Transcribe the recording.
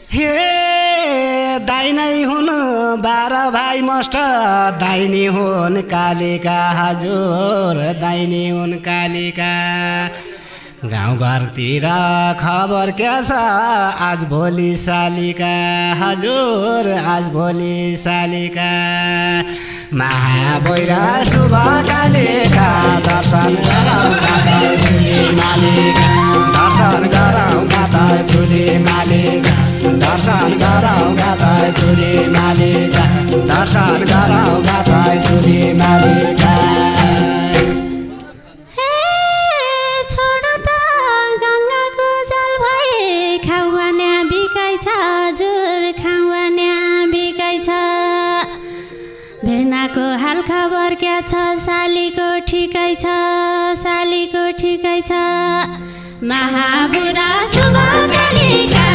हे दाइनै हुन् 12 भाइ मस्ट दाइनी हुन् कालिका हजुर दाइनी हुन् कालिका गाउँघरतिर खबर क्या छ आज भोलि शालिका हजुर आज भोलि शालिका महाबैरा शुभ कालिका दर्शन गरौँ गाता झुली मालिका दर्शन गरौँ गाता झुली मालिका दर्शन गरौँ गाता झुली मालिका दर्शन गरौँ गाता झुली मालिका भेनाको हाल खबर क्या छ सालीको ठिकै छ सालीको ठिकै छ महाबुरा शुभ कालिका